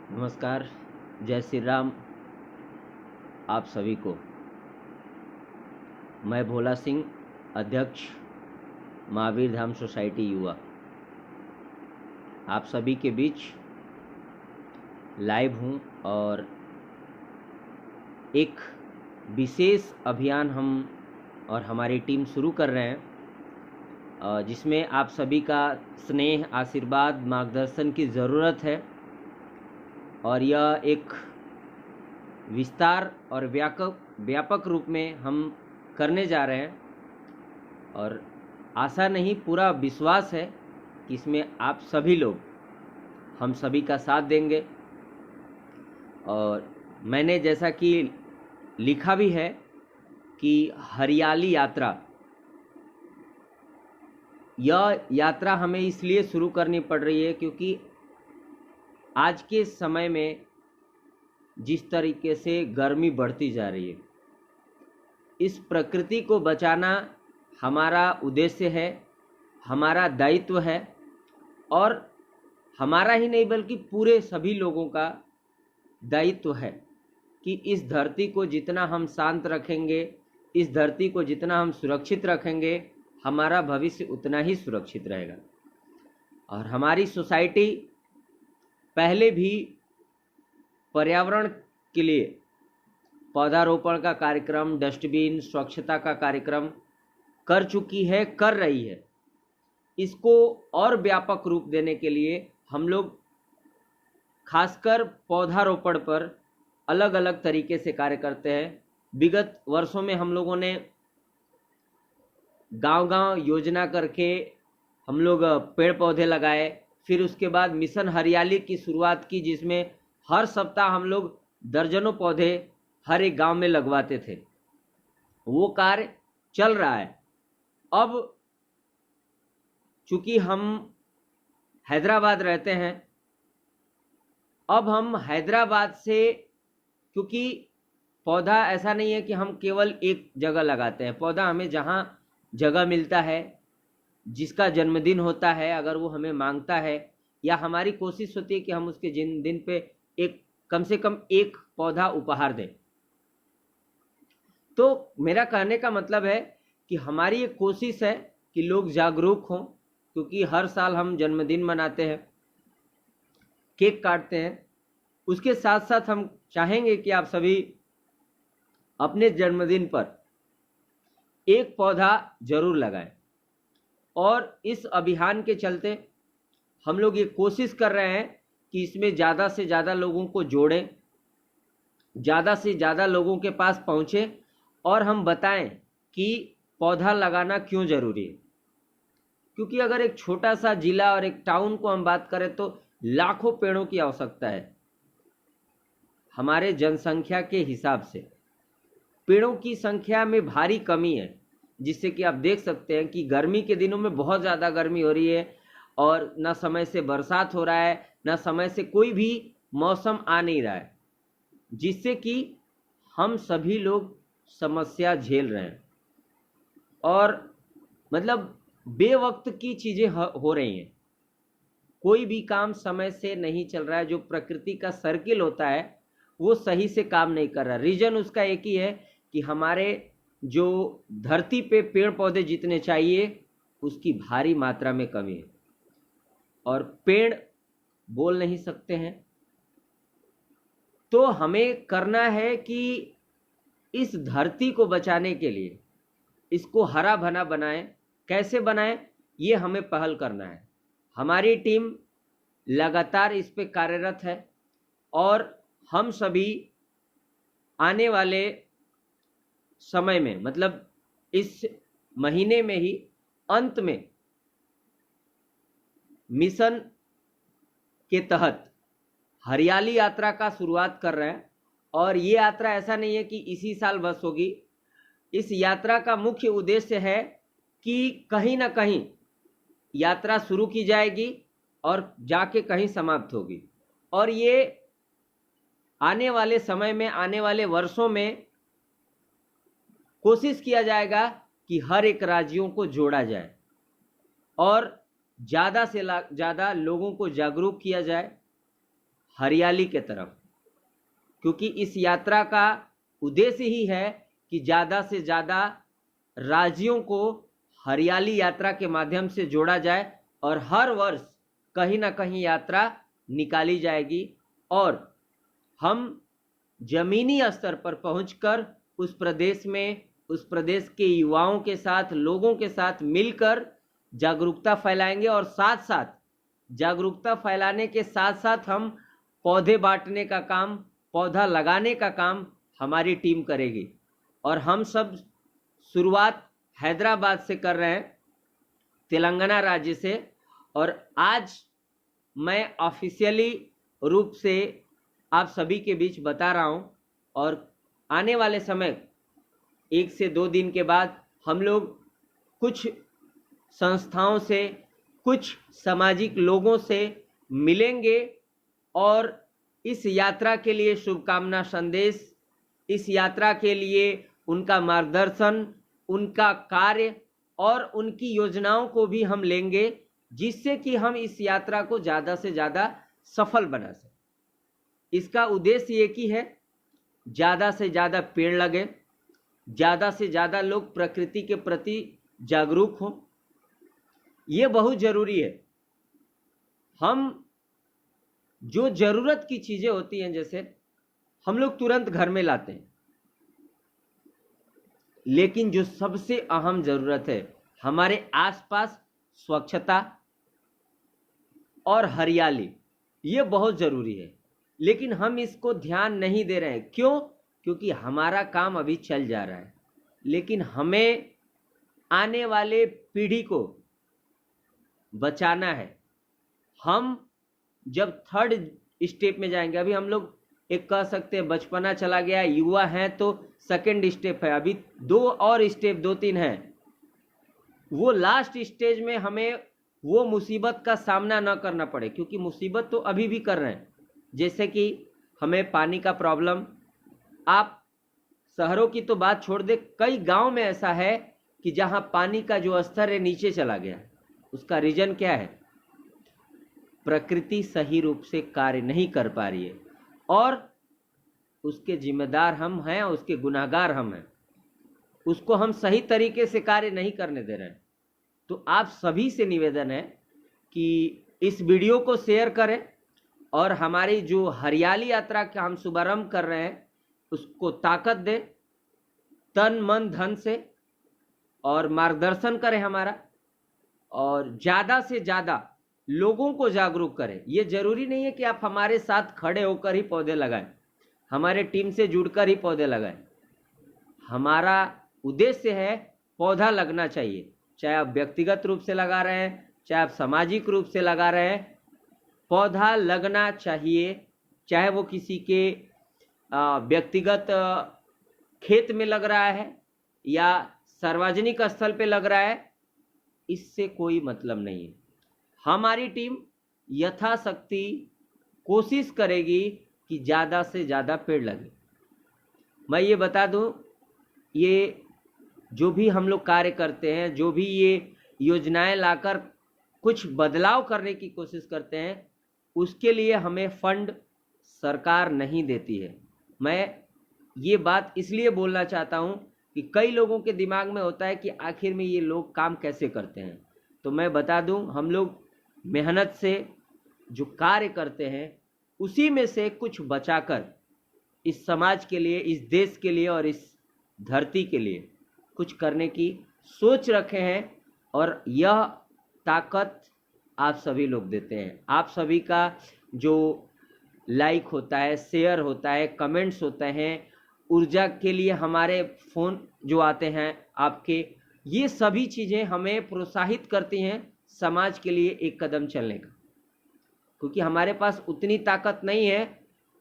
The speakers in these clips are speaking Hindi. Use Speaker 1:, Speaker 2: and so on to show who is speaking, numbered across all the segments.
Speaker 1: नमस्कार, जय श्री राम आप सभी को। मैं भोला सिंह, अध्यक्ष महावीर धाम सोसाइटी युवा, आप सभी के बीच लाइव हूँ और एक विशेष अभियान हम और हमारी टीम शुरू कर रहे हैं, जिसमें आप सभी का स्नेह, आशीर्वाद, मार्गदर्शन की ज़रूरत है। और यह एक विस्तार और व्यापक रूप में हम करने जा रहे हैं और आशा नहीं, पूरा विश्वास है कि इसमें आप सभी लोग हम सभी का साथ देंगे। और मैंने जैसा कि लिखा भी है कि हरियाली यात्रा, यह यात्रा हमें इसलिए शुरू करनी पड़ रही है क्योंकि आज के समय में जिस तरीके से गर्मी बढ़ती जा रही है, इस प्रकृति को बचाना हमारा उद्देश्य है, हमारा दायित्व है और हमारा ही नहीं बल्कि पूरे सभी लोगों का दायित्व है कि इस धरती को जितना हम शांत रखेंगे, इस धरती को जितना हम सुरक्षित रखेंगे, हमारा भविष्य उतना ही सुरक्षित रहेगा। और हमारी सोसाइटी पहले भी पर्यावरण के लिए पौधारोपण का कार्यक्रम, डस्टबिन, स्वच्छता का कार्यक्रम कर चुकी है, कर रही है। इसको और व्यापक रूप देने के लिए हम लोग खासकर पौधारोपण पर अलग अलग तरीके से कार्य करते हैं। विगत वर्षों में हम लोगों ने गांव-गांव योजना करके हम लोग पेड़ पौधे लगाए। फिर उसके बाद मिशन हरियाली की शुरुआत की, जिसमें हर सप्ताह हम लोग दर्जनों पौधे हर एक गांव में लगवाते थे। वो कार्य चल रहा है। अब चूंकि हम हैदराबाद रहते हैं, अब हम हैदराबाद से, क्योंकि पौधा ऐसा नहीं है कि हम केवल एक जगह लगाते हैं। पौधा हमें जहाँ जगह मिलता है, जिसका जन्मदिन होता है, अगर वो हमें मांगता है, या हमारी कोशिश होती है कि हम उसके दिन पे एक कम से कम एक पौधा उपहार दें। तो मेरा कहने का मतलब है कि हमारी एक कोशिश है कि लोग जागरूक हों, क्योंकि हर साल हम जन्मदिन मनाते हैं, केक काटते हैं। उसके साथ साथ हम चाहेंगे कि आप सभी अपने जन्मदिन पर एक पौधा जरूर लगाएं। और इस अभियान के चलते हम लोग ये कोशिश कर रहे हैं कि इसमें ज़्यादा से ज़्यादा लोगों को जोड़ें, ज़्यादा से ज़्यादा लोगों के पास पहुँचें और हम बताएं कि पौधा लगाना क्यों ज़रूरी है। क्योंकि अगर एक छोटा सा जिला और एक टाउन को हम बात करें तो लाखों पेड़ों की आवश्यकता है। हमारे जनसंख्या के हिसाब से पेड़ों की संख्या में भारी कमी है, जिससे कि आप देख सकते हैं कि गर्मी के दिनों में बहुत ज़्यादा गर्मी हो रही है और ना समय से बरसात हो रहा है, ना समय से कोई भी मौसम आ नहीं रहा है, जिससे कि हम सभी लोग समस्या झेल रहे हैं और मतलब बेवक्त की चीज़ें हो रही हैं। कोई भी काम समय से नहीं चल रहा है। जो प्रकृति का सर्किल होता है वो सही से काम नहीं कर रहा। रीज़न उसका एक ही है कि हमारे जो धरती पे पेड़ पौधे जितने चाहिए उसकी भारी मात्रा में कमी है और पेड़ बोल नहीं सकते हैं। तो हमें करना है कि इस धरती को बचाने के लिए इसको हरा भरा बनाएं। कैसे बनाएं, ये हमें पहल करना है। हमारी टीम लगातार इस पे कार्यरत है और हम सभी आने वाले समय में, मतलब इस महीने में ही अंत में, मिशन के तहत हरियाली यात्रा का शुरुआत कर रहे हैं। और ये यात्रा ऐसा नहीं है कि इसी साल बस होगी। इस यात्रा का मुख्य उद्देश्य है कि कहीं ना कहीं यात्रा शुरू की जाएगी और जाके कहीं समाप्त होगी। और ये आने वाले समय में, आने वाले वर्षों में कोशिश किया जाएगा कि हर एक राज्यों को जोड़ा जाए और ज़्यादा से ज़्यादा लोगों को जागरूक किया जाए। हरियाली के तरफ, क्योंकि इस यात्रा का उद्देश्य ही है कि ज़्यादा से ज़्यादा राज्यों को हरियाली यात्रा के माध्यम से जोड़ा जाए और हर वर्ष कहीं ना कहीं यात्रा निकाली जाएगी और हम जमीनी स्तर पर पहुंचकर उस प्रदेश में, उस प्रदेश के युवाओं के साथ, लोगों के साथ मिलकर जागरूकता फैलाएंगे और साथ साथ जागरूकता फैलाने के साथ साथ हम पौधे बांटने का काम, पौधा लगाने का काम हमारी टीम करेगी। और हम सब शुरुआत हैदराबाद से कर रहे हैं, तेलंगाना राज्य से, और आज मैं ऑफिशियली रूप से आप सभी के बीच बता रहा हूं और आने वाले समय 1 से 2 दिन के बाद हम लोग कुछ संस्थाओं से, कुछ सामाजिक लोगों से मिलेंगे और इस यात्रा के लिए शुभकामना संदेश, इस यात्रा के लिए उनका मार्गदर्शन, उनका कार्य और उनकी योजनाओं को भी हम लेंगे, जिससे कि हम इस यात्रा को ज़्यादा से ज़्यादा सफल बना सकें। इसका उद्देश्य एक ही है, ज़्यादा से ज़्यादा पेड़ लगे, ज़्यादा से ज़्यादा लोग प्रकृति के प्रति जागरूक हों। ये बहुत ज़रूरी है। हम जो ज़रूरत की चीज़ें होती हैं, जैसे हम लोग तुरंत घर में लाते हैं, लेकिन जो सबसे अहम ज़रूरत है हमारे आसपास स्वच्छता और हरियाली, ये बहुत ज़रूरी है, लेकिन हम इसको ध्यान नहीं दे रहे हैं। क्यों? क्योंकि हमारा काम अभी चल जा रहा है, लेकिन हमें आने वाले पीढ़ी को बचाना है। हम जब 3rd स्टेप में जाएंगे, अभी हम लोग एक कह सकते हैं बचपना चला गया, युवा हैं तो 2nd स्टेप है, अभी 2 और स्टेप 2-3 हैं। वो लास्ट स्टेज में हमें वो मुसीबत का सामना न करना पड़े, क्योंकि मुसीबत तो अभी भी कर रहे हैं। जैसे कि हमें पानी का प्रॉब्लम, आप शहरों की तो बात छोड़ दे, कई गांव में ऐसा है कि जहां पानी का जो स्तर है नीचे चला गया। उसका रीजन क्या है? प्रकृति सही रूप से कार्य नहीं कर पा रही है और उसके जिम्मेदार हम हैं, उसके गुनाहगार हम हैं। उसको हम सही तरीके से कार्य नहीं करने दे रहे हैं। तो आप सभी से निवेदन है कि इस वीडियो को शेयर करें और हमारी जो हरियाली यात्रा का हम शुभारंभ कर रहे हैं उसको ताकत दें, तन मन धन से, और मार्गदर्शन करें हमारा, और ज़्यादा से ज़्यादा लोगों को जागरूक करें। ये जरूरी नहीं है कि आप हमारे साथ खड़े होकर ही पौधे लगाएं, हमारे टीम से जुड़कर ही पौधे लगाएं। हमारा उद्देश्य है पौधा लगना चाहिए, चाहे आप व्यक्तिगत रूप से लगा रहे हैं, चाहे आप सामाजिक रूप से लगा रहे हैं, पौधा लगना चाहिए। चाहे वो किसी के व्यक्तिगत खेत में लग रहा है या सार्वजनिक स्थल पे लग रहा है, इससे कोई मतलब नहीं है। हमारी टीम यथाशक्ति कोशिश करेगी कि ज़्यादा से ज़्यादा पेड़ लगे। मैं ये बता दूं, ये जो भी हम लोग कार्य करते हैं, जो भी ये योजनाएं लाकर कुछ बदलाव करने की कोशिश करते हैं, उसके लिए हमें फंड सरकार नहीं देती है। मैं ये बात इसलिए बोलना चाहता हूँ कि कई लोगों के दिमाग में होता है कि आखिर में ये लोग काम कैसे करते हैं। तो मैं बता दूं, हम लोग मेहनत से जो कार्य करते हैं उसी में से कुछ बचाकर इस समाज के लिए, इस देश के लिए और इस धरती के लिए कुछ करने की सोच रखे हैं। और यह ताकत आप सभी लोग देते हैं। आप सभी का जो लाइक होता है, शेयर होता है, कमेंट्स होते हैं, ऊर्जा के लिए हमारे फ़ोन जो आते हैं आपके, ये सभी चीज़ें हमें प्रोत्साहित करती हैं समाज के लिए एक कदम चलने का। क्योंकि हमारे पास उतनी ताकत नहीं है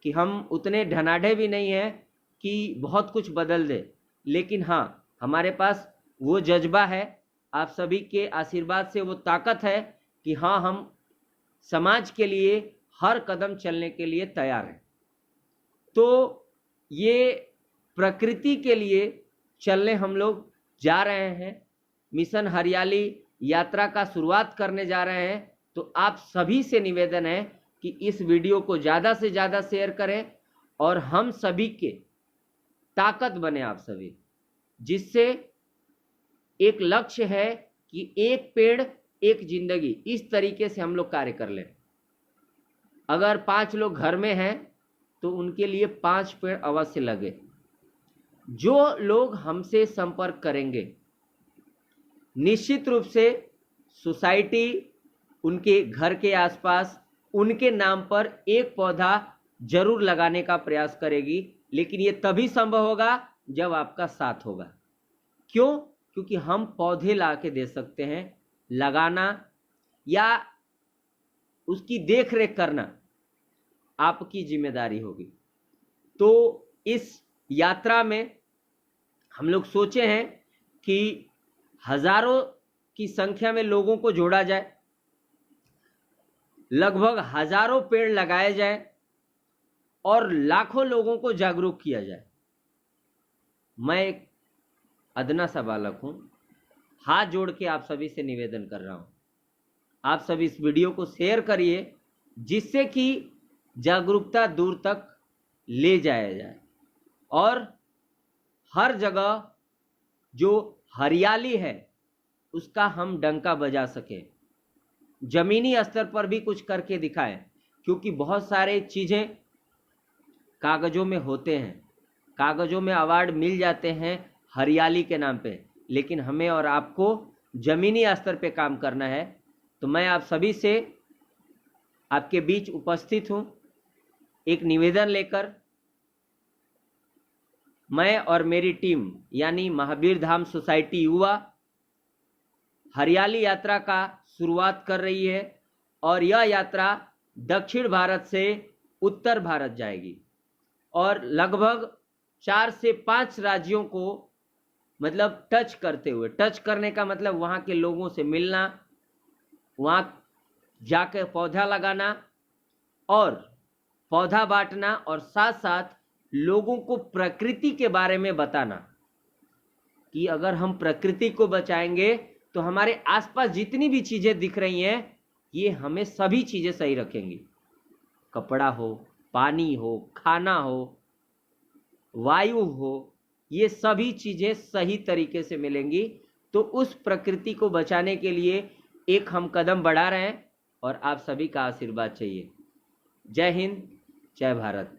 Speaker 1: कि हम उतने ढनाढे भी नहीं हैं कि बहुत कुछ बदल दे, लेकिन हाँ, हमारे पास वो जज्बा है, आप सभी के आशीर्वाद से वो ताकत है कि हाँ, हम समाज के लिए हर कदम चलने के लिए तैयार हैं। तो ये प्रकृति के लिए चलने हम लोग जा रहे हैं, मिशन हरियाली यात्रा का शुरुआत करने जा रहे हैं। तो आप सभी से निवेदन है कि कि इस वीडियो को ज़्यादा से ज़्यादा शेयर करें और हम सभी के ताकत बने आप सभी, जिससे एक लक्ष्य है कि एक पेड़ एक जिंदगी, इस तरीके से हम लोग कार्य कर लें। अगर 5 लोग घर में हैं तो उनके लिए 5 पेड़ अवश्य लगे। जो लोग हमसे संपर्क करेंगे निश्चित रूप से सोसाइटी उनके घर के आसपास उनके नाम पर एक पौधा जरूर लगाने का प्रयास करेगी, लेकिन ये तभी संभव होगा जब आपका साथ होगा। क्यों? क्योंकि हम पौधे ला के दे सकते हैं, लगाना या उसकी देख रेख करना आपकी जिम्मेदारी होगी। तो इस यात्रा में हम लोग सोचे हैं कि हजारों की संख्या में लोगों को जोड़ा जाए, लगभग हजारों पेड़ लगाए जाए और लाखों लोगों को जागरूक किया जाए। मैं एक अदना सा बालक हूं, हाथ जोड़ के आप सभी से निवेदन कर रहा हूं, आप सभी इस वीडियो को शेयर करिए जिससे कि जागरूकता दूर तक ले जाया जाए और हर जगह जो हरियाली है उसका हम डंका बजा सकें, जमीनी स्तर पर भी कुछ करके दिखाएं। क्योंकि बहुत सारे चीज़ें कागज़ों में होते हैं, कागज़ों में अवार्ड मिल जाते हैं हरियाली के नाम पे, लेकिन हमें और आपको जमीनी स्तर पे काम करना है। तो मैं आप सभी से आपके बीच उपस्थित हूँ एक निवेदन लेकर। मैं और मेरी टीम यानी महावीर धाम सोसाइटी युवा हरियाली यात्रा का शुरुआत कर रही है और यह यात्रा दक्षिण भारत से उत्तर भारत जाएगी और लगभग 4 से 5 राज्यों को मतलब टच करते हुए, टच करने का मतलब वहाँ के लोगों से मिलना, वहाँ जाकर पौधा लगाना और पौधा बांटना और साथ साथ लोगों को प्रकृति के बारे में बताना कि अगर हम प्रकृति को बचाएंगे तो हमारे आसपास जितनी भी चीज़ें दिख रही हैं ये हमें सभी चीज़ें सही रखेंगी। कपड़ा हो, पानी हो, खाना हो, वायु हो, ये सभी चीज़ें सही तरीके से मिलेंगी। तो उस प्रकृति को बचाने के लिए एक हम कदम बढ़ा रहे हैं और आप सभी का आशीर्वाद चाहिए। जय हिंद, जय भारत।